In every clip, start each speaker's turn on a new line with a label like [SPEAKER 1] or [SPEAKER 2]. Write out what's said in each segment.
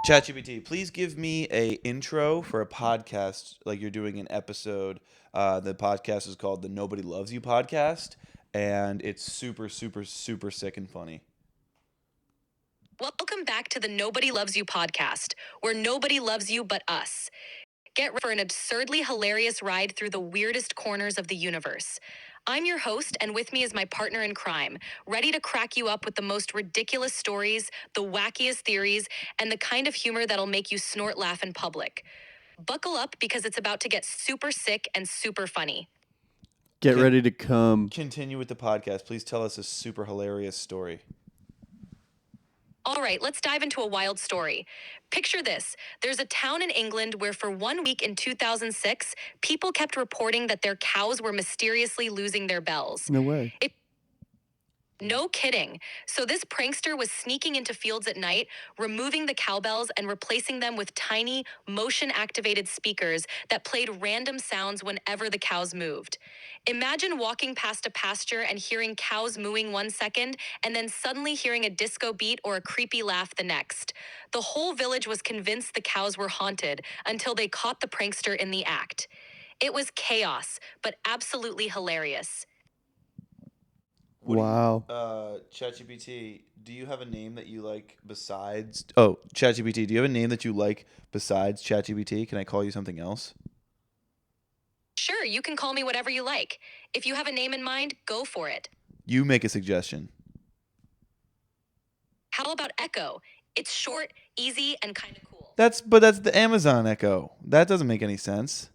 [SPEAKER 1] ChatGPT, please give me a intro for a podcast like you're doing an episode. The podcast is called the Nobody Loves You podcast, and it's super, super, super sick and funny.
[SPEAKER 2] Welcome back to the Nobody Loves You podcast, where nobody loves you but us. Get ready for an absurdly hilarious ride through the weirdest corners of the universe. I'm your host, and with me is my partner in crime, ready to crack you up with the most ridiculous stories, the wackiest theories, and the kind of humor that'll make you snort laugh in public. Buckle up because it's about to get super sick and super funny.
[SPEAKER 3] Get ready to come.
[SPEAKER 1] Continue with the podcast. Please tell us a super hilarious story.
[SPEAKER 2] All right, let's dive into a wild story. Picture this. There's a town in England where for 1 week in 2006, people kept reporting that their cows were mysteriously losing their bells.
[SPEAKER 3] No way.
[SPEAKER 2] No kidding. So this prankster was sneaking into fields at night, removing the cowbells and replacing them with tiny, motion-activated speakers that played random sounds whenever the cows moved. Imagine walking past a pasture and hearing cows mooing 1 second, and then suddenly hearing a disco beat or a creepy laugh the next. The whole village was convinced the cows were haunted until they caught the prankster in the act. It was chaos, but absolutely hilarious.
[SPEAKER 3] Wow.
[SPEAKER 1] ChatGPT, do you have a name that you like besides... Oh, ChatGPT, do you have a name that you like besides ChatGPT? Can I call you something else?
[SPEAKER 2] Sure, you can call me whatever you like. If you have a name in mind, go for it.
[SPEAKER 1] You make a suggestion.
[SPEAKER 2] How about Echo? It's short, easy, and kind of cool.
[SPEAKER 1] That's the Amazon Echo. That doesn't make any sense.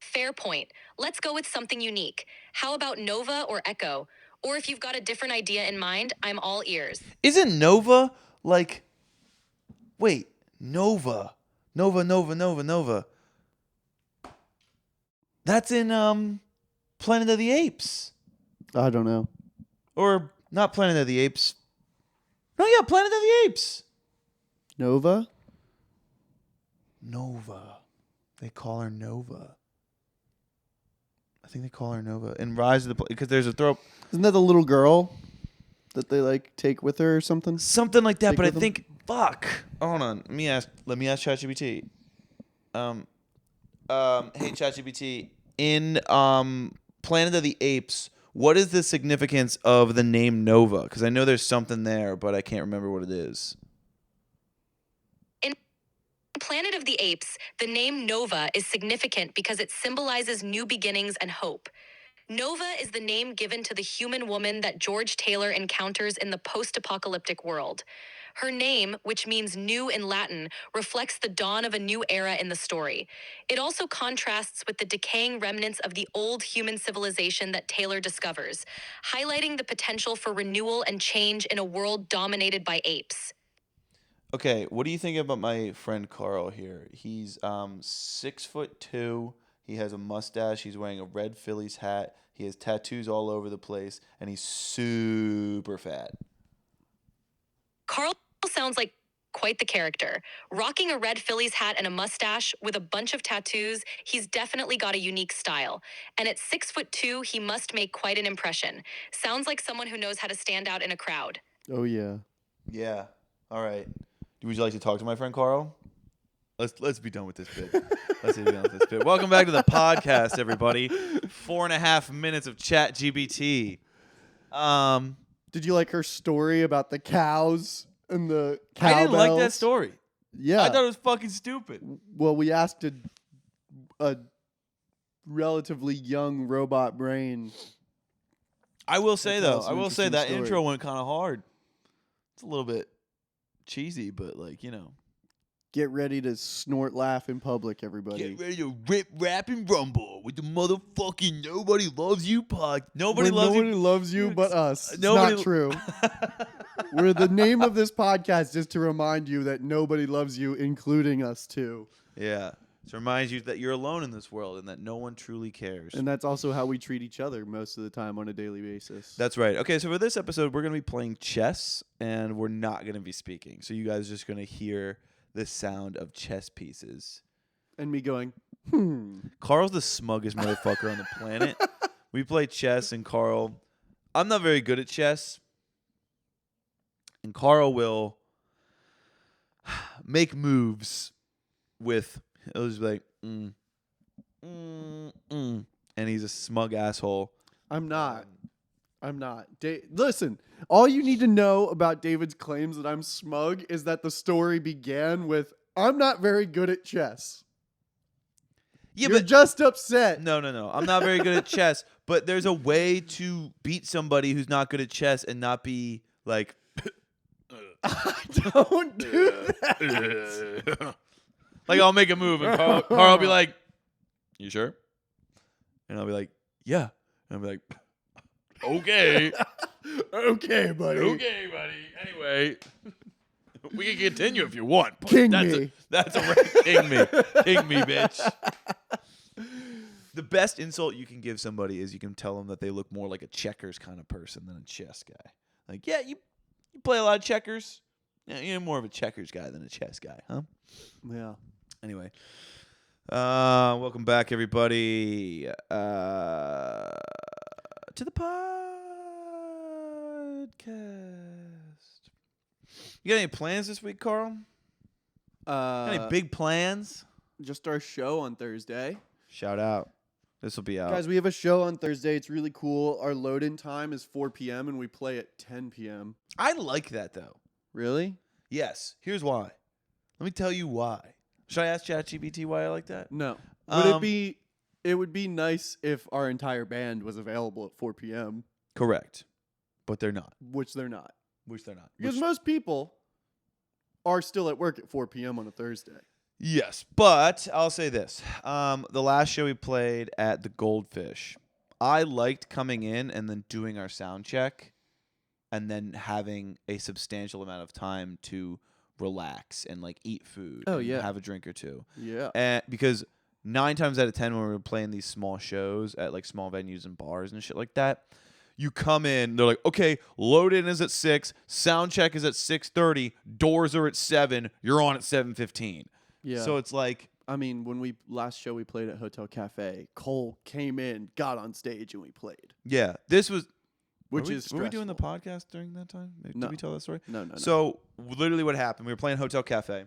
[SPEAKER 2] Fair point. Let's go with something unique. How about Nova or Echo? Or if you've got a different idea in mind, I'm all ears.
[SPEAKER 1] Isn't Nova like... Wait, Nova. Nova. That's in Planet of the Apes.
[SPEAKER 3] I don't know.
[SPEAKER 1] Or not Planet of the Apes. No, yeah, Planet of the Apes.
[SPEAKER 3] Nova?
[SPEAKER 1] Nova. They call her Nova. I think they call her Nova. In Rise of the... Because there's a throw...
[SPEAKER 3] Isn't that the little girl that they like take with her or something?
[SPEAKER 1] Something like that,
[SPEAKER 3] Take
[SPEAKER 1] but I
[SPEAKER 3] with them?
[SPEAKER 1] think... Fuck. Hold on. Let me ask ChatGPT. Hey, ChatGPT. In Planet of the Apes, what is the significance of the name Nova? Because I know there's something there, but I can't remember what it is.
[SPEAKER 2] In Planet of the Apes, the name Nova is significant because it symbolizes new beginnings and hope. Nova is the name given to the human woman that George Taylor encounters in the post-apocalyptic world. Her name, which means new in Latin, reflects the dawn of a new era in the story. It also contrasts with the decaying remnants of the old human civilization that Taylor discovers, highlighting the potential for renewal and change in a world dominated by apes.
[SPEAKER 1] Okay, what do you think about my friend Karl here? He's 6'2". He has a mustache. He's wearing a red Phillies hat. He has tattoos all over the place, and he's super fat.
[SPEAKER 2] Karl sounds like quite the character. Rocking a red Phillies hat and a mustache with a bunch of tattoos, he's definitely got a unique style. And at 6'2", he must make quite an impression. Sounds like someone who knows how to stand out in a crowd.
[SPEAKER 3] Oh, yeah.
[SPEAKER 1] Yeah. All right. Would you like to talk to my friend Karl? Let's be done with this bit. Let's be done with this bit. Welcome back to the podcast, everybody. 4.5 minutes of ChatGPT.
[SPEAKER 3] Did you like her story about the cows and the cowbells?
[SPEAKER 1] I didn't like that story.
[SPEAKER 3] Yeah.
[SPEAKER 1] I thought it was fucking stupid.
[SPEAKER 3] Well, we asked a relatively young robot brain.
[SPEAKER 1] I will say, though,
[SPEAKER 3] That's an
[SPEAKER 1] that
[SPEAKER 3] interesting story.
[SPEAKER 1] intro went kind of hard. It's a little bit cheesy, but like, you know.
[SPEAKER 3] Get ready to snort laugh in public, everybody.
[SPEAKER 1] Get ready to rip, rap, and rumble with the motherfucking Nobody Loves You pod. Nobody
[SPEAKER 3] Where
[SPEAKER 1] loves
[SPEAKER 3] nobody
[SPEAKER 1] you.
[SPEAKER 3] loves you but us. It's
[SPEAKER 1] Nobody-
[SPEAKER 3] not true. Where the name of this podcast is to remind you that nobody loves you, including us too.
[SPEAKER 1] Yeah. To remind you that you're alone in this world and that no one truly cares.
[SPEAKER 3] And that's also how we treat each other most of the time on a daily basis.
[SPEAKER 1] That's right. Okay, so for this episode, we're going to be playing chess, and we're not going to be speaking. So you guys are just going to hear the sound of chess pieces.
[SPEAKER 3] And me going,
[SPEAKER 1] Karl's the smuggest motherfucker on the planet. We play chess, and Karl... I'm not very good at chess. And Karl will... make moves with. It was like, and he's a smug asshole.
[SPEAKER 3] I'm not. Listen, all you need to know about David's claims that I'm smug is that the story began with, I'm not very good at chess.
[SPEAKER 1] Yeah,
[SPEAKER 3] You're
[SPEAKER 1] but
[SPEAKER 3] just upset.
[SPEAKER 1] no. I'm not very good at chess, but there's a way to beat somebody who's not good at chess and not be like.
[SPEAKER 3] Don't do that.
[SPEAKER 1] Like I'll make a move and Carl will be like, "You sure?" And I'll be like, "Yeah." And I'll be like, "Okay,
[SPEAKER 3] Okay, buddy.
[SPEAKER 1] okay, buddy. Anyway, we can continue if you want. But
[SPEAKER 3] King
[SPEAKER 1] that's
[SPEAKER 3] me.
[SPEAKER 1] That's a king me, bitch." The best insult you can give somebody is you can tell them that they look more like a checkers kind of person than a chess guy. Like, yeah, you play a lot of checkers. Yeah, you're more of a checkers guy than a chess guy, huh?
[SPEAKER 3] Yeah.
[SPEAKER 1] Anyway, welcome back, everybody, to the podcast. You got any plans this week, Carl? Got any big plans?
[SPEAKER 3] Just our show on Thursday.
[SPEAKER 1] Shout out. This will be out.
[SPEAKER 3] Guys, we have a show on Thursday. It's really cool. Our load-in time is 4 p.m. and we play at 10 p.m.
[SPEAKER 1] I like that, though.
[SPEAKER 3] Really?
[SPEAKER 1] Yes. Here's why. Let me tell you why. Should I ask ChatGPT why I like that?
[SPEAKER 3] No. It would be nice if our entire band was available at 4 p.m.,
[SPEAKER 1] Correct. But they're not.
[SPEAKER 3] which they're not. Because
[SPEAKER 1] Which-
[SPEAKER 3] most people are still at work at 4 p.m. on a Thursday.
[SPEAKER 1] Yes, but I'll say this. The last show we played at the Goldfish, I liked coming in and then doing our sound check and then having a substantial amount of time to relax and like eat food
[SPEAKER 3] Oh,
[SPEAKER 1] and
[SPEAKER 3] yeah.
[SPEAKER 1] have a drink or two.
[SPEAKER 3] Yeah.
[SPEAKER 1] And because 9 times out of 10 when we were playing these small shows at like small venues and bars and shit like that, you come in, they're like, okay, load in is at 6, sound check is at 6:30, doors are at 7, you're on at 7:15.
[SPEAKER 3] Yeah.
[SPEAKER 1] So it's like,
[SPEAKER 3] I mean, when last show we played at Hotel Cafe, Cole came in, got on stage, and we played.
[SPEAKER 1] yeah, this was.
[SPEAKER 3] Which
[SPEAKER 1] were we,
[SPEAKER 3] is
[SPEAKER 1] were we doing the
[SPEAKER 3] stressful.
[SPEAKER 1] podcast during that time?
[SPEAKER 3] No.
[SPEAKER 1] Did we tell that story?
[SPEAKER 3] No.
[SPEAKER 1] So literally, what happened? We were playing Hotel Cafe,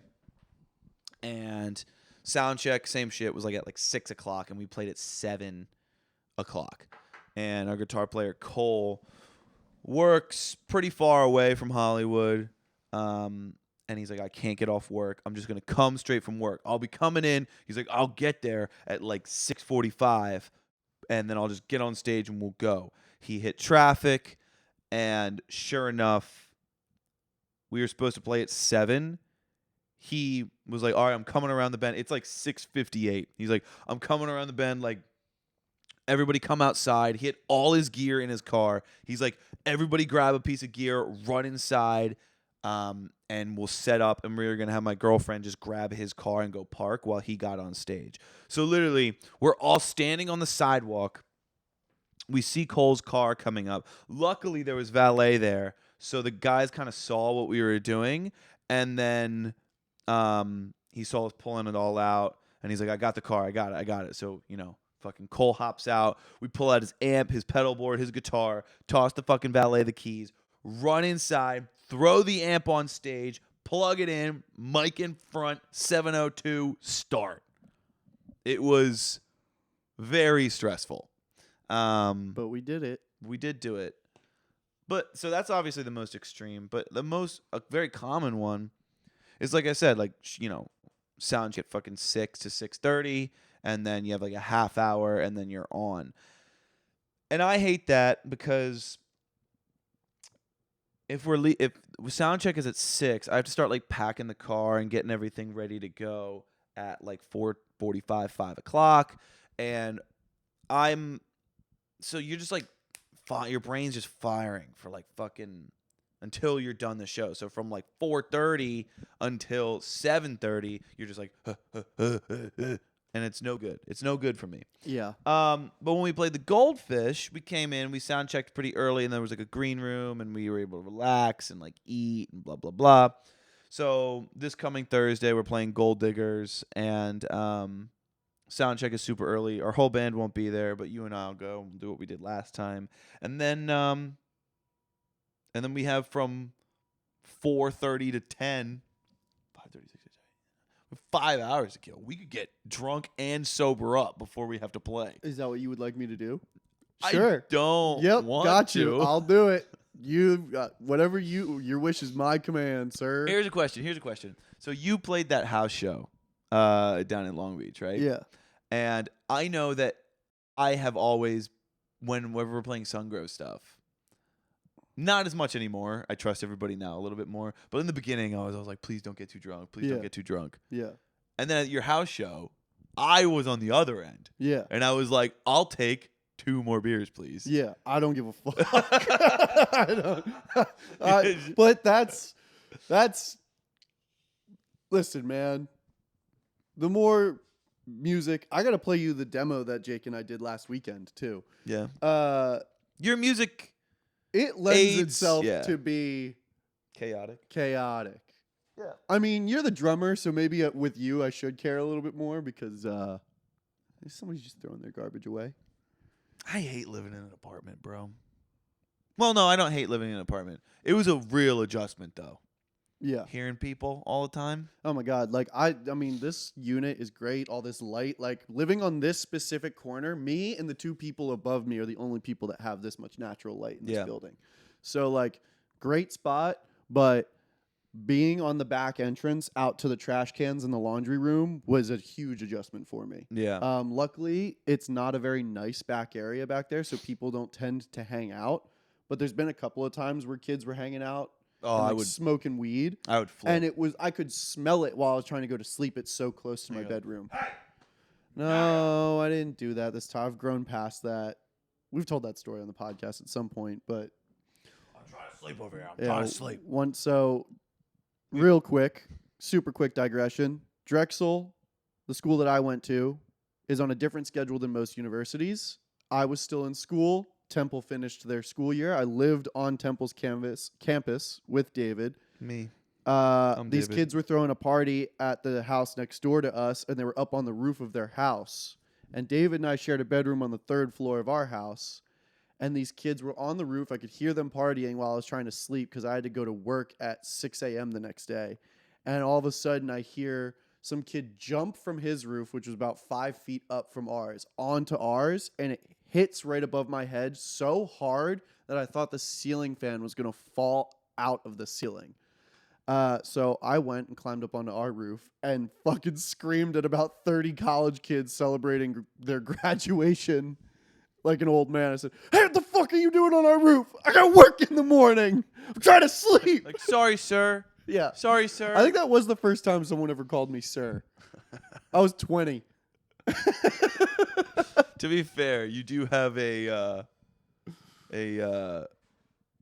[SPEAKER 1] and sound check, same shit, was like at like 6 o'clock, and we played at 7 o'clock. And our guitar player Cole works pretty far away from Hollywood. And he's like, I can't get off work. I'm just going to come straight from work. I'll be coming in. He's like, I'll get there at like 6:45, and then I'll just get on stage and we'll go. He hit traffic, and sure enough, we were supposed to play at 7. He was like, all right, I'm coming around the bend. It's like 6:58. He's like, I'm coming around the bend. Like, everybody come outside. He had all his gear in his car. He's like, everybody grab a piece of gear, run inside. And we'll set up, and we're going to have my girlfriend just grab his car and go park while he got on stage. So literally, we're all standing on the sidewalk. We see Cole's car coming up. Luckily, there was valet there, so the guys kind of saw what we were doing, and then he saw us pulling it all out, and he's like, I got the car. I got it. So, fucking Cole hops out. We pull out his amp, his pedal board, his guitar, toss the fucking valet the keys, run inside, throw the amp on stage, plug it in, mic in front, 702, start. It was very stressful.
[SPEAKER 3] But we did it.
[SPEAKER 1] We did do it. But so that's obviously the most extreme, but a very common one is, like I said, like, sound check fucking 6 to 6:30, and then you have like a half hour, and then you're on. And I hate that because if sound check is at 6, I have to start like packing the car and getting everything ready to go at like 4:45, 5 o'clock, and so you're just like, your brain's just firing for like fucking until you're done the show. So from like 4:30 until 7:30, you're just like, and it's no good. It's no good for me.
[SPEAKER 3] Yeah.
[SPEAKER 1] But when we played the Goldfish, we came in, we sound checked pretty early, and there was like a green room, and we were able to relax and like eat and blah blah blah. So this coming Thursday, we're playing Gold Diggers, and sound check is super early. Our whole band won't be there, but you and I'll go and do what we did last time, and then we have from 4:30 to 10. 5:36. 5 hours to kill. We could get drunk and sober up before we have to play.
[SPEAKER 3] Is that what you would like me to do?
[SPEAKER 1] I
[SPEAKER 3] Sure.
[SPEAKER 1] don't
[SPEAKER 3] Yep.
[SPEAKER 1] want
[SPEAKER 3] Got you.
[SPEAKER 1] to.
[SPEAKER 3] I'll do it. You whatever your wish is my command, sir.
[SPEAKER 1] Here's a question. So you played that house show down in Long Beach, right?
[SPEAKER 3] Yeah.
[SPEAKER 1] And I know that I have always, whenever we're playing Sungrow stuff, not as much anymore. I trust everybody now a little bit more. But in the beginning, I was like, please don't get too drunk. Please don't get too drunk.
[SPEAKER 3] Yeah.
[SPEAKER 1] And then at your house show, I was on the other end.
[SPEAKER 3] Yeah.
[SPEAKER 1] And I was like, I'll take 2 more beers, please.
[SPEAKER 3] Yeah. I don't give a fuck. I don't. But that's. Listen, man. The more music, I gotta play you the demo that Jake and I did last weekend too.
[SPEAKER 1] Yeah.
[SPEAKER 3] Your
[SPEAKER 1] music
[SPEAKER 3] it lends
[SPEAKER 1] aids,
[SPEAKER 3] itself
[SPEAKER 1] yeah.
[SPEAKER 3] to be
[SPEAKER 1] chaotic.
[SPEAKER 3] Yeah. I mean, you're the drummer, so maybe with you I should care a little bit more because somebody's just throwing their garbage away.
[SPEAKER 1] I hate living in an apartment, bro. Well, no, I don't hate living in an apartment. It was a real adjustment, though.
[SPEAKER 3] Yeah.
[SPEAKER 1] Hearing people all the time.
[SPEAKER 3] Oh my God. Like I mean, this unit is great. All this light, like living on this specific corner, me and the 2 people above me are the only people that have this much natural light in this building. So like great spot, but being on the back entrance out to the trash cans in the laundry room was a huge adjustment for me.
[SPEAKER 1] Yeah.
[SPEAKER 3] Luckily it's not a very nice back area back there, so people don't tend to hang out. But there's been a couple of times where kids were hanging out.
[SPEAKER 1] Oh,
[SPEAKER 3] and,
[SPEAKER 1] I
[SPEAKER 3] like,
[SPEAKER 1] would
[SPEAKER 3] smoking weed.
[SPEAKER 1] I would flip.
[SPEAKER 3] And I could smell it while I was trying to go to sleep. It's so close to my bedroom. No, I didn't do that this time. I've grown past that. We've told that story on the podcast at some point, but
[SPEAKER 1] I'm trying to sleep over here. I'm trying to sleep.
[SPEAKER 3] Real quick, super quick digression. Drexel, the school that I went to, is on a different schedule than most universities. I was still in school. Temple finished their school year. I lived on Temple's campus with David.
[SPEAKER 1] Me.
[SPEAKER 3] These
[SPEAKER 1] David.
[SPEAKER 3] kids were throwing a party at the house next door to us, and they were up on the roof of their house. And David and I shared a bedroom on the 3rd floor of our house. And these kids were on the roof. I could hear them partying while I was trying to sleep because I had to go to work at 6 a.m. the next day. And all of a sudden, I hear some kid jump from his roof, which was about 5 feet up from ours, onto ours, and it hits right above my head so hard that I thought the ceiling fan was going to fall out of the ceiling. So I went and climbed up onto our roof and fucking screamed at about 30 college kids celebrating their graduation like an old man. I said, "Hey, what the fuck are you doing on our roof? I got work in the morning. I'm trying to sleep."
[SPEAKER 1] Like, sorry, sir.
[SPEAKER 3] Yeah.
[SPEAKER 1] Sorry, sir.
[SPEAKER 3] I think that was the first time someone ever called me sir. I was 20.
[SPEAKER 1] To be fair, you do have a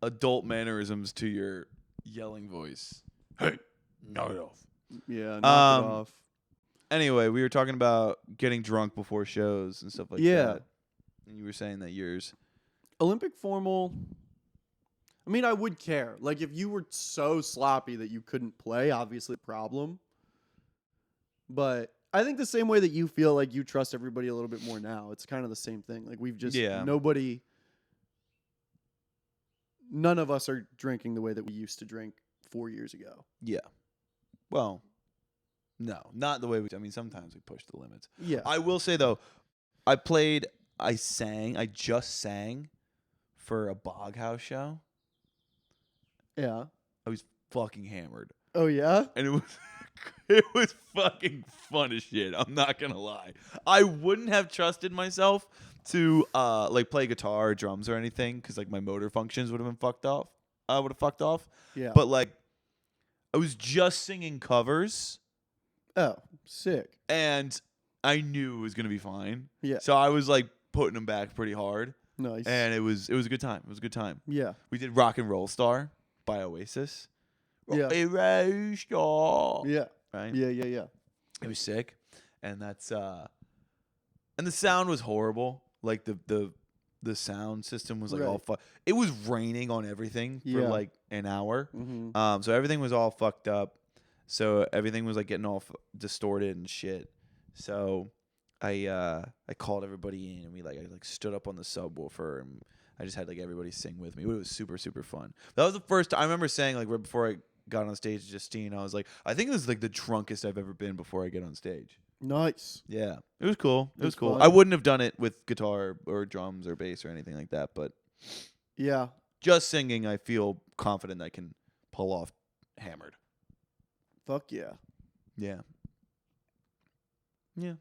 [SPEAKER 1] adult mannerisms to your yelling voice. Hey, knock it off.
[SPEAKER 3] Yeah, knock it off.
[SPEAKER 1] Anyway, we were talking about getting drunk before shows and stuff like that. And you were saying that yours.
[SPEAKER 3] Olympic formal. I mean, I would care. Like, if you were so sloppy that you couldn't play, obviously a problem. But I think the same way that you feel like you trust everybody a little bit more now, it's kind of the same thing. Like, we've just, none of us are drinking the way that we used to drink 4 years ago.
[SPEAKER 1] Yeah. Well, no, not the way I mean, sometimes we push the limits.
[SPEAKER 3] Yeah.
[SPEAKER 1] I will say, though, I just sang for a Bog House show.
[SPEAKER 3] Yeah.
[SPEAKER 1] I was fucking hammered.
[SPEAKER 3] Oh, yeah?
[SPEAKER 1] And it was fucking fun as shit. I'm not gonna lie. I wouldn't have trusted myself to like play guitar or drums or anything because like my motor functions would have been fucked off. Would have fucked off.
[SPEAKER 3] Yeah.
[SPEAKER 1] But like, I was just singing covers.
[SPEAKER 3] Oh, sick.
[SPEAKER 1] And I knew it was gonna be fine.
[SPEAKER 3] Yeah.
[SPEAKER 1] So I was like putting them back pretty hard.
[SPEAKER 3] Nice.
[SPEAKER 1] And it was a good time. It was a good time.
[SPEAKER 3] Yeah.
[SPEAKER 1] We did Rock and Roll Star by Oasis.
[SPEAKER 3] Yeah.
[SPEAKER 1] A Roll Star.
[SPEAKER 3] Yeah.
[SPEAKER 1] Right?
[SPEAKER 3] Yeah.
[SPEAKER 1] It was sick. And that's and the sound was horrible. Like the sound system was like all it was raining on everything for like an hour.
[SPEAKER 3] Mm-hmm.
[SPEAKER 1] So everything was all fucked up. So everything was like getting all distorted and shit. So I called everybody in and I stood up on the subwoofer and I just had like everybody sing with me. It was super, super fun. That was the first time I remember saying like right before I got on stage with Justine, I was like, I think this is like the drunkest I've ever been before I get on stage.
[SPEAKER 3] Nice.
[SPEAKER 1] Yeah, it was cool. It was cool.
[SPEAKER 3] fun.
[SPEAKER 1] I wouldn't have done it with guitar or drums or bass or anything like that, but
[SPEAKER 3] Yeah.
[SPEAKER 1] just singing, I feel confident I can pull off hammered.
[SPEAKER 3] Fuck yeah.
[SPEAKER 1] Yeah. Yeah.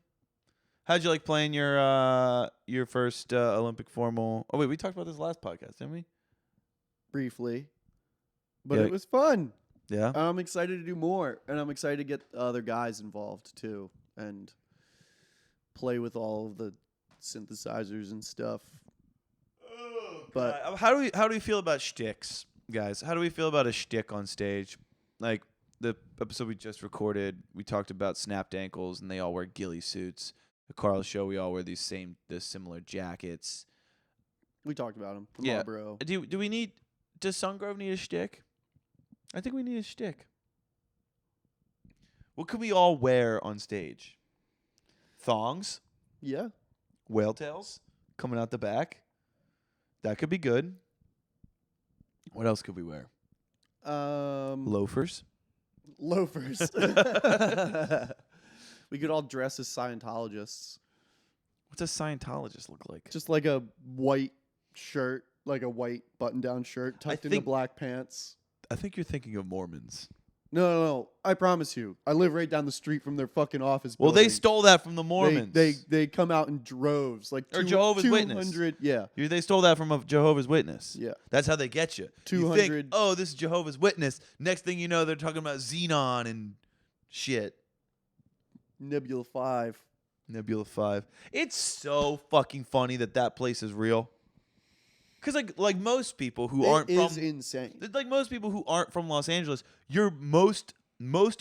[SPEAKER 1] How'd you like playing your first Olympic formal? Oh wait, we talked about this last podcast, didn't we?
[SPEAKER 3] Briefly. But
[SPEAKER 1] Yeah.
[SPEAKER 3] it was fun.
[SPEAKER 1] Yeah.
[SPEAKER 3] I'm excited to do more, and I'm excited to get other guys involved too, and play with all of the synthesizers and stuff. But
[SPEAKER 1] how do we feel about shticks, guys? How do we feel about a shtick on stage? Like the episode we just recorded, we talked about snapped ankles, and they all wear ghillie suits. The Karl show, we all wear the similar jackets.
[SPEAKER 3] we talked about him.
[SPEAKER 1] Yeah.
[SPEAKER 3] Bro.
[SPEAKER 1] Does Sungrove need a shtick? I think we need a shtick. What could we all wear on stage? Thongs,
[SPEAKER 3] Yeah.
[SPEAKER 1] whale tails coming out the back. That could be good. What else could we wear? Loafers.
[SPEAKER 3] Loafers. We could all dress as Scientologists.
[SPEAKER 1] What's a Scientologist look like?
[SPEAKER 3] Just like a white shirt, like a white button-down shirt tucked into
[SPEAKER 1] think-
[SPEAKER 3] black pants.
[SPEAKER 1] I think you're thinking of Mormons.
[SPEAKER 3] No. I promise you. I live right down the street from their fucking office
[SPEAKER 1] Well,
[SPEAKER 3] building.
[SPEAKER 1] they stole that from the Mormons.
[SPEAKER 3] They come out in droves, like
[SPEAKER 1] Or Jehovah's Witness.
[SPEAKER 3] 200, yeah.
[SPEAKER 1] They stole that from a Jehovah's Witness.
[SPEAKER 3] Yeah.
[SPEAKER 1] That's how they get you.
[SPEAKER 3] 200
[SPEAKER 1] You think, oh, this is Jehovah's Witness. Next thing you know, they're talking about Xenon and shit.
[SPEAKER 3] Nebula 5.
[SPEAKER 1] Nebula 5. It's so fucking funny that place is real. Because like most people who aren't
[SPEAKER 3] It is
[SPEAKER 1] from
[SPEAKER 3] insane.
[SPEAKER 1] like most people who aren't from Los Angeles, your most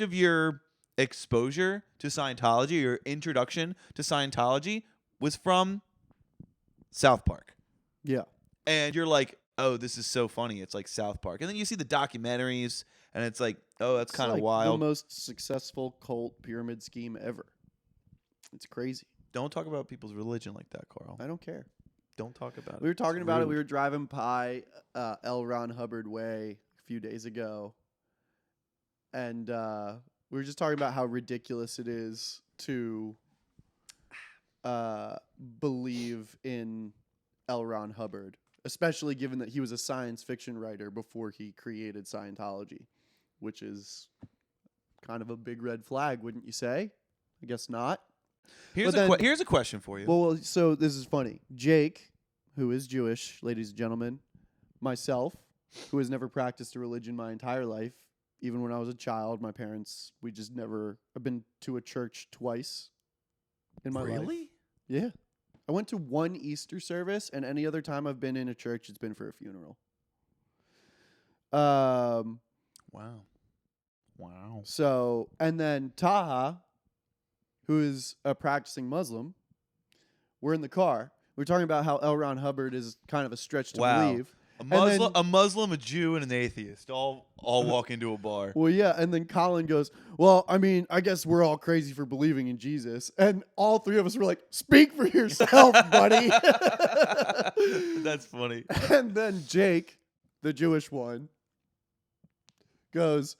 [SPEAKER 1] of your exposure to Scientology, your introduction to Scientology was from South Park.
[SPEAKER 3] Yeah.
[SPEAKER 1] And you're like, oh, this is so funny. It's like South Park. And then you see the documentaries, and it's like, oh, that's
[SPEAKER 3] It's
[SPEAKER 1] kind of
[SPEAKER 3] like
[SPEAKER 1] wild.
[SPEAKER 3] the most successful cult pyramid scheme ever. It's crazy.
[SPEAKER 1] Don't talk about people's religion like that, Karl.
[SPEAKER 3] I don't care.
[SPEAKER 1] Don't talk about it.
[SPEAKER 3] We were talking
[SPEAKER 1] It's
[SPEAKER 3] about it.
[SPEAKER 1] rude.
[SPEAKER 3] We were driving by L. Ron Hubbard Way a few days ago. And we were just talking about how ridiculous it is to believe in L. Ron Hubbard, especially given that he was a science fiction writer before he created Scientology, which is kind of a big red flag, wouldn't you say? I guess not.
[SPEAKER 1] Here's a question for you.
[SPEAKER 3] Well, so this is funny. Jake, who is Jewish, ladies and gentlemen, myself, who has never practiced a religion my entire life, even when I was a child, my parents, we just never, I've been to a church twice in my life.
[SPEAKER 1] Really?
[SPEAKER 3] Yeah. I went to one Easter service, and any other time I've been in a church, it's been for a funeral.
[SPEAKER 1] Wow.
[SPEAKER 3] So, and then Taha, who is a practicing Muslim, we're in the car. We're talking about how L. Ron Hubbard is kind of a stretch to
[SPEAKER 1] Wow.
[SPEAKER 3] believe.
[SPEAKER 1] A Muslim, a Jew, and an atheist all walk into a bar.
[SPEAKER 3] Well, yeah, and then Colin goes, well, I mean, I guess we're all crazy for believing in Jesus. And all three of us were like, speak for yourself, buddy.
[SPEAKER 1] That's funny.
[SPEAKER 3] And then Jake, the Jewish one, goes,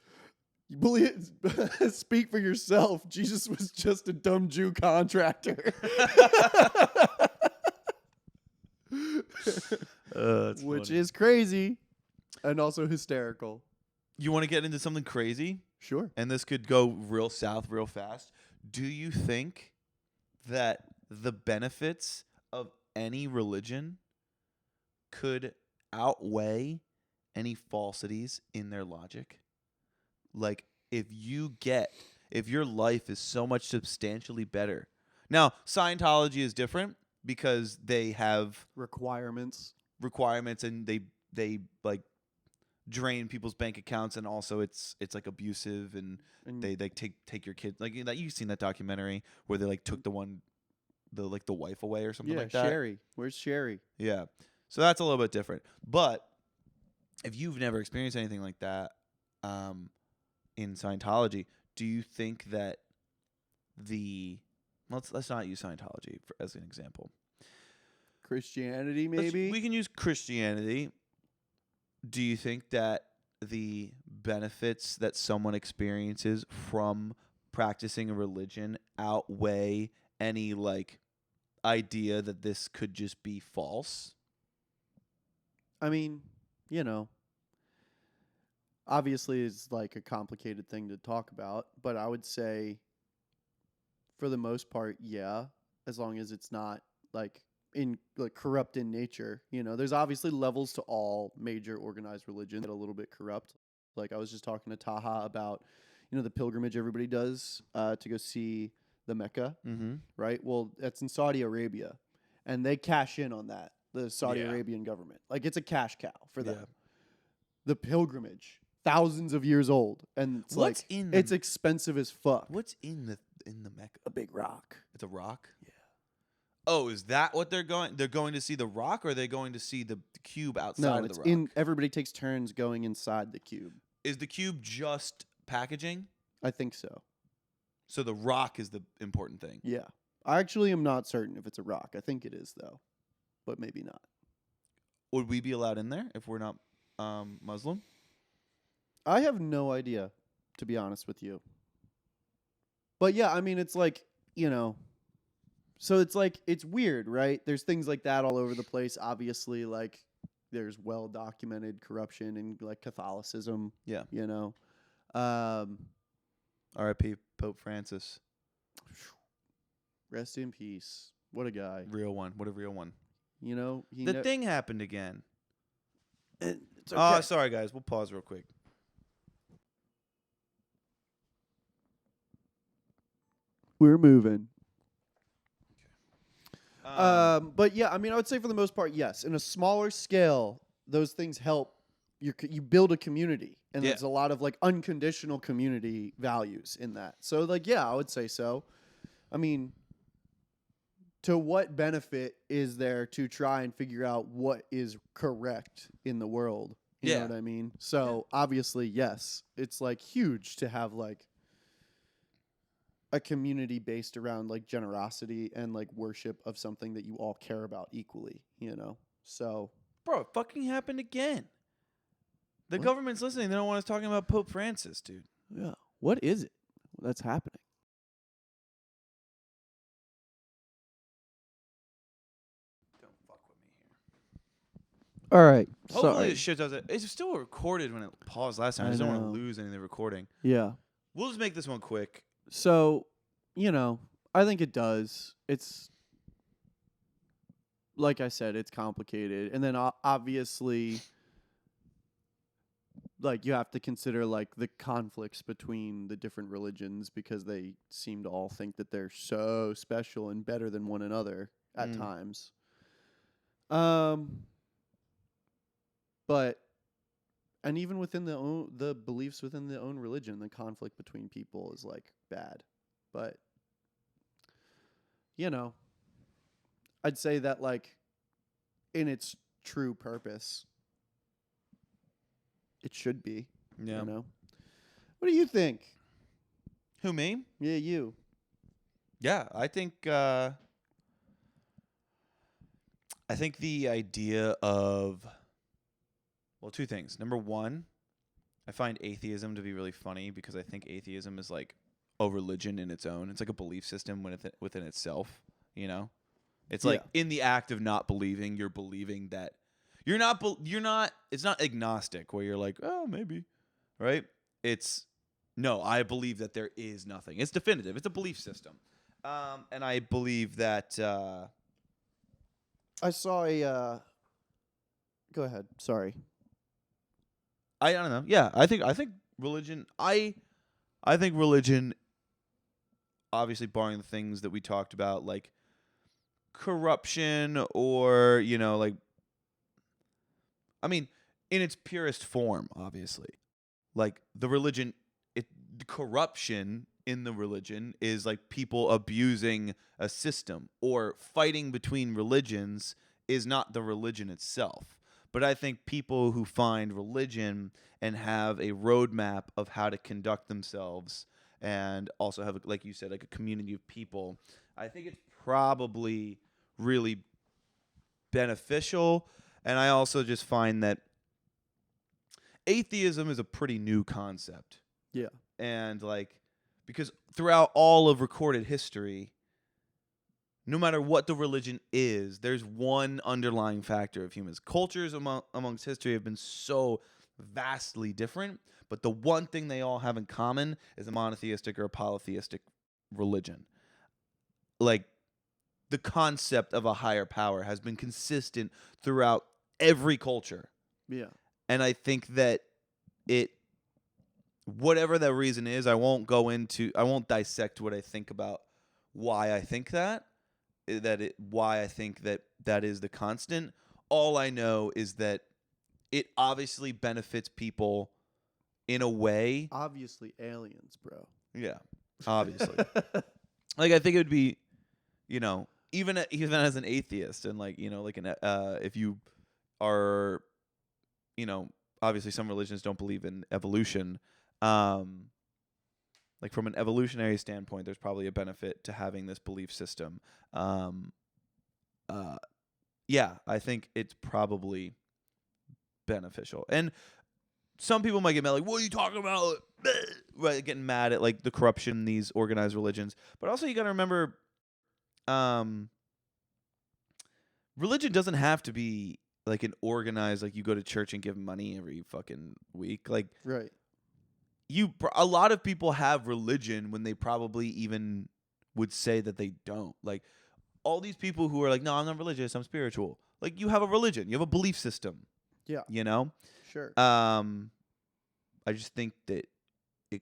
[SPEAKER 3] you believe, speak for yourself. Jesus was just a dumb Jew contractor. Which
[SPEAKER 1] funny.
[SPEAKER 3] is crazy and also hysterical.
[SPEAKER 1] You want to get into something crazy?
[SPEAKER 3] Sure.
[SPEAKER 1] And this could go real south real fast. Do you think that the benefits of any religion could outweigh any falsities in their logic? Like, if your life is so much substantially better. Now, Scientology is different because they have
[SPEAKER 3] Requirements
[SPEAKER 1] and they like drain people's bank accounts, and also it's like abusive, and they like take your kid, like you've seen that documentary where they like took the wife away or something like that.
[SPEAKER 3] Sherry. Where's Sherry?
[SPEAKER 1] Yeah. So that's a little bit different. But if you've never experienced anything like that in Scientology, do you think that let's not use Scientology as an example.
[SPEAKER 3] Christianity, maybe?
[SPEAKER 1] We can use Christianity. Do you think that the benefits that someone experiences from practicing a religion outweigh any like idea that this could just be false?
[SPEAKER 3] I mean, you know, obviously it's like a complicated thing to talk about, but I would say for the most part, yeah, as long as it's not like in like corrupt in nature. You know, there's obviously levels to all major organized religions that are a little bit corrupt. Like I was just talking to Taha about, you know, the pilgrimage everybody does to go see the Mecca,
[SPEAKER 1] Mm-hmm.
[SPEAKER 3] right? Well, that's in Saudi Arabia, and they cash in on that. The Saudi
[SPEAKER 1] Yeah.
[SPEAKER 3] Arabian government, like it's a cash cow for them.
[SPEAKER 1] Yeah.
[SPEAKER 3] The pilgrimage, thousands of years old, and it's
[SPEAKER 1] What's
[SPEAKER 3] like
[SPEAKER 1] in
[SPEAKER 3] it's
[SPEAKER 1] the
[SPEAKER 3] expensive as fuck.
[SPEAKER 1] What's in the Mecca?
[SPEAKER 3] A big rock.
[SPEAKER 1] It's a rock?
[SPEAKER 3] Yeah.
[SPEAKER 1] Oh, is that what they're going? They're going to see the rock, or are they going to see the cube outside
[SPEAKER 3] No,
[SPEAKER 1] of
[SPEAKER 3] it's
[SPEAKER 1] the rock?
[SPEAKER 3] in. Everybody takes turns going inside the cube.
[SPEAKER 1] Is the cube just packaging?
[SPEAKER 3] I think so.
[SPEAKER 1] So the rock is the important thing.
[SPEAKER 3] Yeah. I actually am not certain if it's a rock. I think it is though, but maybe not.
[SPEAKER 1] Would we be allowed in there if we're not Muslim?
[SPEAKER 3] I have no idea, to be honest with you. But yeah, I mean, it's like, you know, so it's like, it's weird, right? There's things like that all over the place. Obviously, like, there's well documented corruption in like Catholicism.
[SPEAKER 1] Yeah.
[SPEAKER 3] You know,
[SPEAKER 1] R.I.P. Pope Francis.
[SPEAKER 3] rest in peace. What a guy.
[SPEAKER 1] Real one. What a real one.
[SPEAKER 3] You know, he
[SPEAKER 1] The thing happened again.
[SPEAKER 3] It's
[SPEAKER 1] Oh,
[SPEAKER 3] okay.
[SPEAKER 1] sorry, guys. We'll pause real quick.
[SPEAKER 3] We're moving.
[SPEAKER 1] Um,
[SPEAKER 3] But yeah, I mean, I would say for the most part, yes. In a smaller scale, those things help. You build a community, and
[SPEAKER 1] Yeah.
[SPEAKER 3] there's a lot of like unconditional community values in that. So like, yeah, I would say so. I mean, to what benefit is there to try and figure out what is correct in the world? You
[SPEAKER 1] Yeah.
[SPEAKER 3] know what I mean? So obviously, yes, it's like huge to have like a community based around like generosity and like worship of something that you all care about equally, you know? So,
[SPEAKER 1] bro, it fucking happened again. The
[SPEAKER 3] What?
[SPEAKER 1] government's listening. They don't want us talking about Pope Francis, dude.
[SPEAKER 3] yeah. What is it that's happening?
[SPEAKER 1] Don't fuck with me here.
[SPEAKER 3] All right.
[SPEAKER 1] Hopefully
[SPEAKER 3] Sorry.
[SPEAKER 1] this shit doesn't. It's still recorded when it paused last time. I
[SPEAKER 3] I
[SPEAKER 1] just don't want
[SPEAKER 3] know.
[SPEAKER 1] to lose any of the recording.
[SPEAKER 3] Yeah.
[SPEAKER 1] We'll just make this one quick.
[SPEAKER 3] So, you know, I think it does. It's like I said, it's complicated. And then obviously like you have to consider like the conflicts between the different religions because they seem to all think that they're so special and better than one another at
[SPEAKER 1] Mm.
[SPEAKER 3] times. But and even within the beliefs within the own religion, the conflict between people is like bad. But you know, I'd say that like in its true purpose, it should be.
[SPEAKER 1] Yeah.
[SPEAKER 3] You know, what do you think?
[SPEAKER 1] Who, me?
[SPEAKER 3] Yeah, you.
[SPEAKER 1] Yeah, I think the idea of, well, two things. Number one, I find atheism to be really funny because I think atheism is like a religion in its own. It's like a belief system within itself, you know? It's like in the act of not believing, you're believing that you're not it's not agnostic where you're like, "Oh, maybe." Right? It's no, I believe that there is nothing. It's definitive. It's a belief system. And I believe that
[SPEAKER 3] I saw a. Go ahead. Sorry.
[SPEAKER 1] I don't know. Yeah, I think religion. I think religion. Obviously, barring the things that we talked about, like corruption, or like, I mean, in its purest form, obviously, like the religion, the corruption in the religion is like people abusing a system or fighting between religions is not the religion itself. But I think people who find religion and have a roadmap of how to conduct themselves and also have, like you said, like a community of people, I think it's probably really beneficial. And I also just find that atheism is a pretty new concept.
[SPEAKER 3] Yeah.
[SPEAKER 1] And like, because throughout all of recorded history, no matter what the religion is, there's one underlying factor of humans. Cultures amongst history have been so vastly different, but the one thing they all have in common is a monotheistic or a polytheistic religion. Like, the concept of a higher power has been consistent throughout every culture.
[SPEAKER 3] Yeah.
[SPEAKER 1] And I think that whatever that reason is, I won't dissect what I think about why I think why I think that is the constant. All I know is that it obviously benefits people in a way.
[SPEAKER 3] Obviously aliens, bro.
[SPEAKER 1] Yeah, obviously. Like, I think it would be, even as an atheist, and like, like if you are, obviously some religions don't believe in evolution. Like, from an evolutionary standpoint, there's probably a benefit to having this belief system. Yeah, I think it's probably beneficial. And some people might get mad, like, what are you talking about? Right, getting mad at like the corruption in these organized religions. But also, you got to remember, religion doesn't have to be like an organized, like you go to church and give money every fucking week. Like,
[SPEAKER 3] Right.
[SPEAKER 1] a lot of people have religion when they probably even would say that they don't. Like, all these people who are like, no, I'm not religious, I'm spiritual. Like, you have a religion, you have a belief system.
[SPEAKER 3] Yeah. Sure.
[SPEAKER 1] I just think that it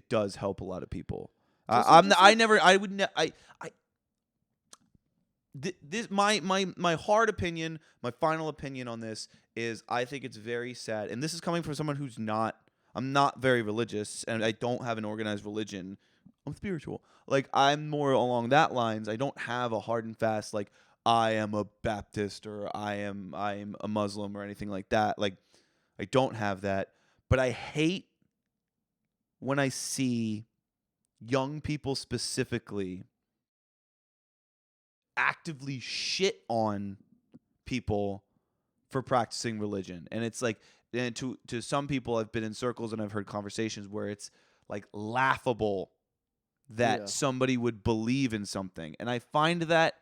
[SPEAKER 1] does help a lot of people.
[SPEAKER 3] Just
[SPEAKER 1] My hard opinion, my final opinion on this is, I think it's very sad, and this is coming from someone I'm not very religious, and I don't have an organized religion. I'm spiritual. Like, I'm more along that lines. I don't have a hard and fast, like, I am a Baptist or I'm a Muslim or anything like that. Like, I don't have that. But I hate when I see young people specifically actively shit on people for practicing religion. And it's like, and to some people, I've been in circles and I've heard conversations where it's like laughable that somebody would believe in something. And I find that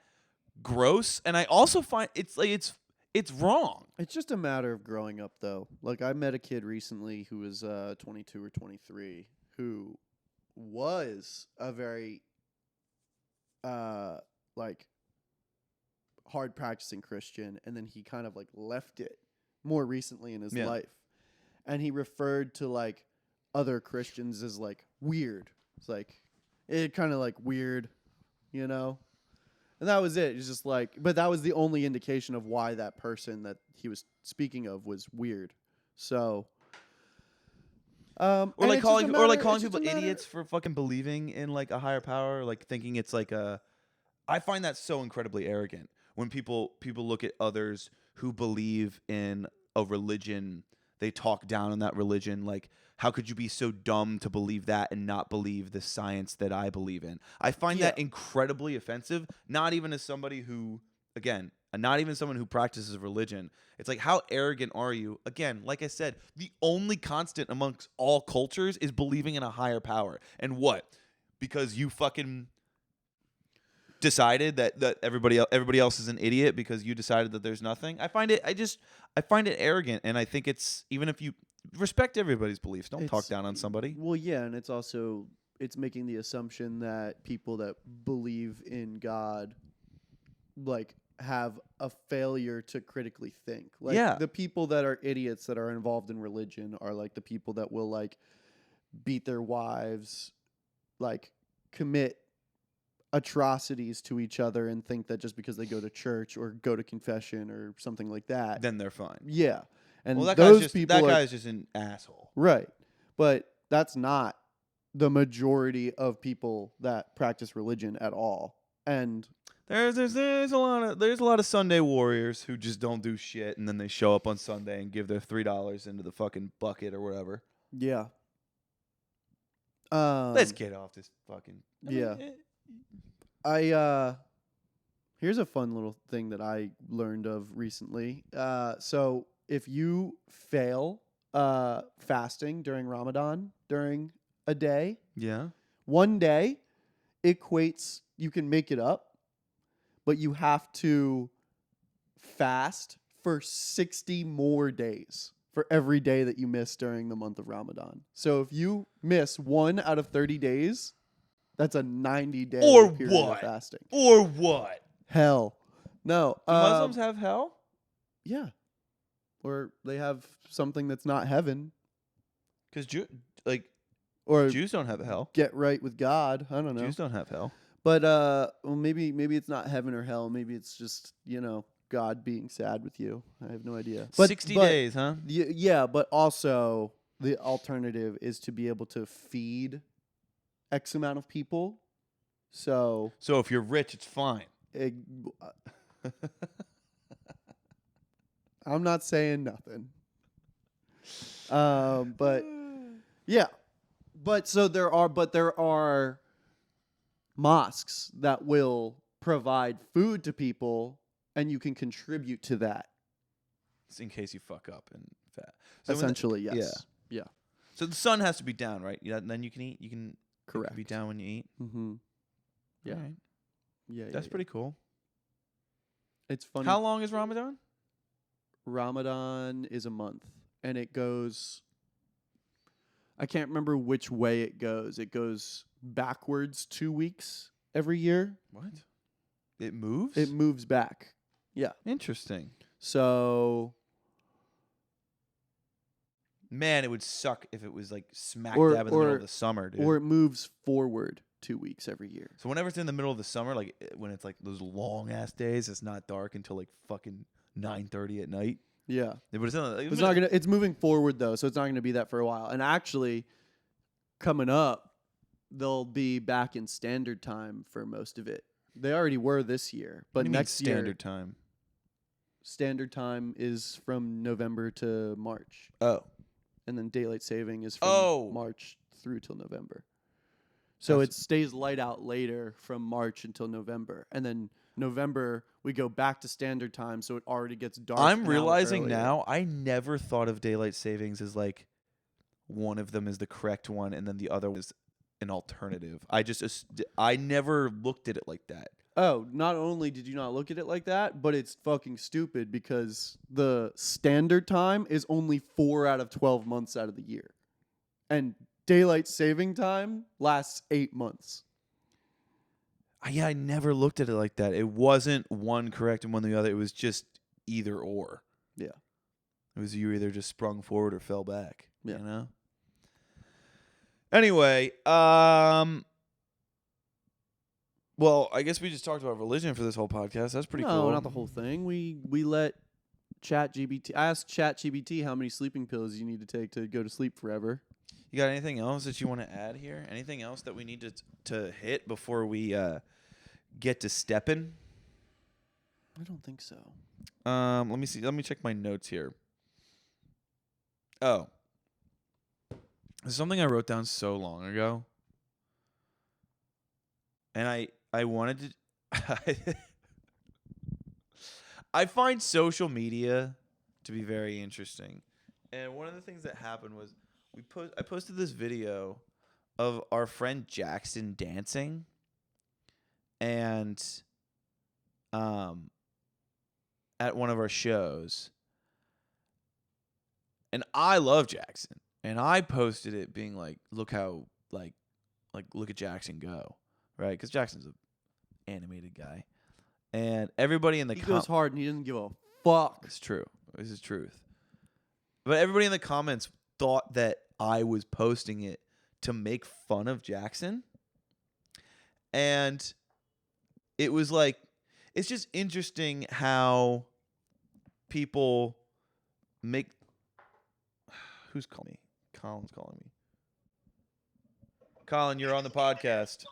[SPEAKER 1] gross. And I also find it's like, it's wrong.
[SPEAKER 3] It's just a matter of growing up, though. Like, I met a kid recently who was 22 or 23 who was a very like hard practicing Christian, and then he kind of like left it more recently in his life, and he referred to like other Christians as like weird. It's like it kind of like weird, and that was it. It's just like, but that was the only indication of why that person that he was speaking of was weird. So,
[SPEAKER 1] or like calling people idiots for fucking believing in like a higher power, like thinking it's like I find that so incredibly arrogant when people look at others who believe in a religion. They talk down on that religion. Like, how could you be so dumb to believe that and not believe the science that I believe in? I find that incredibly offensive. Not even as somebody who, again, not even someone who practices religion. It's like, how arrogant are you? Again, like I said, the only constant amongst all cultures is believing in a higher power. And what? Because you fucking decided that everybody else is an idiot because you decided that there's nothing. I find it arrogant, and I think it's, even if you respect everybody's beliefs, don't talk down on somebody.
[SPEAKER 3] Well, yeah, and it's making the assumption that people that believe in God like have a failure to critically think. Like, the people that are idiots that are involved in religion are like the people that will like beat their wives, like commit atrocities to each other, and think that just because they go to church or go to confession or something like that,
[SPEAKER 1] then they're fine.
[SPEAKER 3] Yeah. And
[SPEAKER 1] well, that guy's just an asshole.
[SPEAKER 3] Right. But that's not the majority of people that practice religion at all. And
[SPEAKER 1] there's a lot of Sunday warriors who just don't do shit, and then they show up on Sunday and give their $3 into the fucking bucket or whatever.
[SPEAKER 3] Yeah.
[SPEAKER 1] Let's get off this fucking.
[SPEAKER 3] Here's a fun little thing that I learned of recently. So if you fail fasting during Ramadan during a day,
[SPEAKER 1] Yeah.
[SPEAKER 3] one day equates, you can make it up, but you have to fast for 60 more days for every day that you miss during the month of Ramadan. So if you miss 1 out of 30 days, that's a 90-day
[SPEAKER 1] Or
[SPEAKER 3] period of
[SPEAKER 1] what?
[SPEAKER 3] fasting.
[SPEAKER 1] Or what?
[SPEAKER 3] Hell. No.
[SPEAKER 1] Do Muslims have hell?
[SPEAKER 3] Yeah. Or they have something that's not heaven.
[SPEAKER 1] Because
[SPEAKER 3] Or
[SPEAKER 1] Jews don't have hell.
[SPEAKER 3] get right with God. I don't know.
[SPEAKER 1] Jews don't have hell.
[SPEAKER 3] But well, maybe it's not heaven or hell. Maybe it's just, God being sad with you. I have no idea.
[SPEAKER 1] 60 days, huh?
[SPEAKER 3] Yeah, but also the alternative is to be able to feed X amount of people. So
[SPEAKER 1] if you're rich, it's fine.
[SPEAKER 3] I'm not saying nothing. But yeah. But there are mosques that will provide food to people and you can contribute to that.
[SPEAKER 1] It's in case you fuck up and fat. So
[SPEAKER 3] Essentially, yes. Yeah.
[SPEAKER 1] So the sun has to be down, right? Yeah, and then you can eat. You can
[SPEAKER 3] Correct.
[SPEAKER 1] be down when you eat.
[SPEAKER 3] Mm-hmm. Yeah.
[SPEAKER 1] All right.
[SPEAKER 3] Yeah.
[SPEAKER 1] That's pretty cool.
[SPEAKER 3] It's funny.
[SPEAKER 1] How long is Ramadan?
[SPEAKER 3] Ramadan is a month, and it goes. I can't remember which way it goes. It goes backwards 2 weeks every year.
[SPEAKER 1] What? It moves?
[SPEAKER 3] It moves back. Yeah.
[SPEAKER 1] Interesting.
[SPEAKER 3] So.
[SPEAKER 1] Man, it would suck if it was like smack
[SPEAKER 3] Or-
[SPEAKER 1] dab in the middle
[SPEAKER 3] or-
[SPEAKER 1] of the summer, dude.
[SPEAKER 3] Or it moves forward 2 weeks every year.
[SPEAKER 1] So whenever it's in the middle of the summer, like when it's like those long ass days, it's not dark until like fucking 9:30 at night.
[SPEAKER 3] Yeah.
[SPEAKER 1] But it's not, like,
[SPEAKER 3] It's not gonna. It's moving forward though, so it's not gonna be that for a while. And actually, coming up, they'll be back in standard time for most of it. They already were this year,
[SPEAKER 1] What
[SPEAKER 3] but
[SPEAKER 1] do you mean
[SPEAKER 3] next year,
[SPEAKER 1] standard time.
[SPEAKER 3] standard time is from November to March,
[SPEAKER 1] Oh.
[SPEAKER 3] and then daylight saving is from
[SPEAKER 1] Oh.
[SPEAKER 3] March through till November. So
[SPEAKER 1] That's-
[SPEAKER 3] it stays light out later from March until November, and then November we go back to standard time, so it already gets dark.
[SPEAKER 1] I'm
[SPEAKER 3] an hour
[SPEAKER 1] realizing
[SPEAKER 3] earlier.
[SPEAKER 1] now I never thought of daylight savings as like one of them is the correct one and then the other one is an alternative. I never looked at it like that.
[SPEAKER 3] Oh, not only did you not look at it like that, but it's fucking stupid because the standard time is only 4 out of 12 months out of the year. And daylight saving time lasts 8 months.
[SPEAKER 1] Yeah, I never looked at it like that. It wasn't one correct and one the other. It was just either or.
[SPEAKER 3] Yeah.
[SPEAKER 1] It was you either just sprung forward or fell back.
[SPEAKER 3] Yeah.
[SPEAKER 1] You know? Anyway, well, I guess we just talked about religion for this whole podcast. That's pretty
[SPEAKER 3] No,
[SPEAKER 1] cool.
[SPEAKER 3] not the whole thing. We let ChatGPT. I asked ChatGPT how many sleeping pills you need to take to go to sleep forever.
[SPEAKER 1] You got anything else that you want to add here? Anything else that we need to hit before we get to stepping?
[SPEAKER 3] I don't think so.
[SPEAKER 1] Let me see. Let me check my notes here. Oh. There's something I wrote down so long ago. And I wanted to I find social media to be very interesting. And one of the things that happened was I posted this video of our friend Jackson dancing and at one of our shows. And I love Jackson. And I posted it being like, look how look at Jackson go. Right? Because Jackson's an animated guy. And everybody in the
[SPEAKER 3] He goes hard and he doesn't give a fuck.
[SPEAKER 1] It's true. This is truth. But everybody in the comments thought that I was posting it to make fun of Jackson. And it was like, it's just interesting how people make... Who's calling me? Colin's calling me. Colin, you're on the podcast.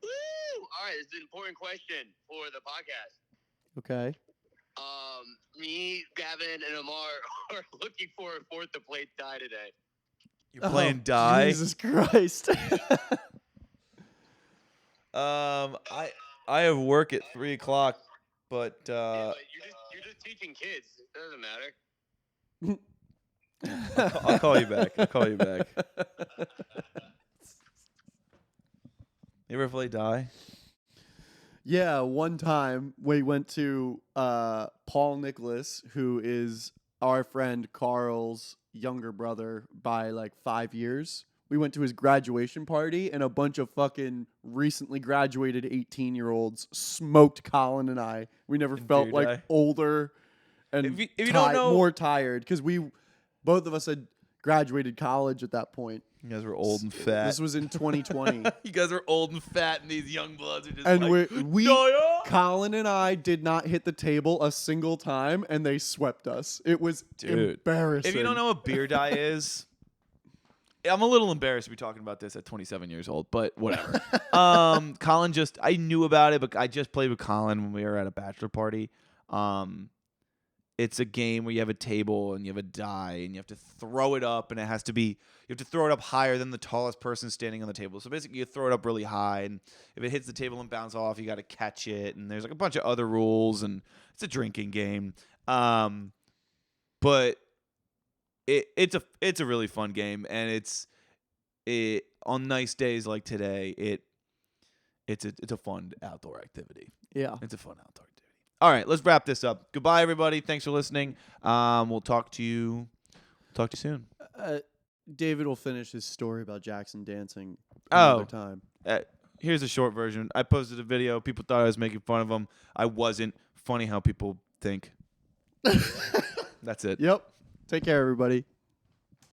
[SPEAKER 4] Woo! All right, this is an important question for the podcast.
[SPEAKER 3] Okay.
[SPEAKER 4] Me, Gavin, and Amar are looking for a fourth to play die today.
[SPEAKER 1] You're playing die?
[SPEAKER 3] Jesus Christ.
[SPEAKER 1] I have work at 3:00, but
[SPEAKER 4] Yeah, but you're just teaching kids. It doesn't matter.
[SPEAKER 1] I'll call you back. I'll call you back. You ever play Die?
[SPEAKER 3] Yeah, one time we went to Paul Nicholas, who is our friend Carl's younger brother by like 5 years. We went to his graduation party, and a bunch of fucking recently graduated 18-year-olds smoked Colin and I. We never
[SPEAKER 1] And
[SPEAKER 3] felt
[SPEAKER 1] beer
[SPEAKER 3] like
[SPEAKER 1] die.
[SPEAKER 3] older and
[SPEAKER 1] If you don't know-
[SPEAKER 3] more tired because both of us had graduated college at that point.
[SPEAKER 1] You guys were old and fat.
[SPEAKER 3] This was in 2020.
[SPEAKER 1] You guys were old and fat, and these young bloods are just
[SPEAKER 3] And
[SPEAKER 1] like,
[SPEAKER 3] Colin and I did not hit the table a single time, and they swept us. It was
[SPEAKER 1] Dude.
[SPEAKER 3] embarrassing.
[SPEAKER 1] If you don't know what beer die is, I'm a little embarrassed to be talking about this at 27 years old, but whatever. Colin I knew about it, but I just played with Colin when we were at a bachelor party. It's a game where you have a table and you have a die and you have to throw it up, and you have to throw it up higher than the tallest person standing on the table. So basically you throw it up really high, and if it hits the table and bounces off, you got to catch it. And there's like a bunch of other rules, and it's a drinking game. But it's a really fun game, and on nice days like today, it's a fun outdoor activity.
[SPEAKER 3] Yeah.
[SPEAKER 1] It's a fun outdoor activity. All right, let's wrap this up. Goodbye, everybody. Thanks for listening. We'll talk to you soon.
[SPEAKER 3] David will finish his story about Jackson dancing
[SPEAKER 1] Oh.
[SPEAKER 3] another time.
[SPEAKER 1] Here's a short version. I posted a video. People thought I was making fun of him. I wasn't. Funny how people think. That's it.
[SPEAKER 3] Yep. Take care, everybody.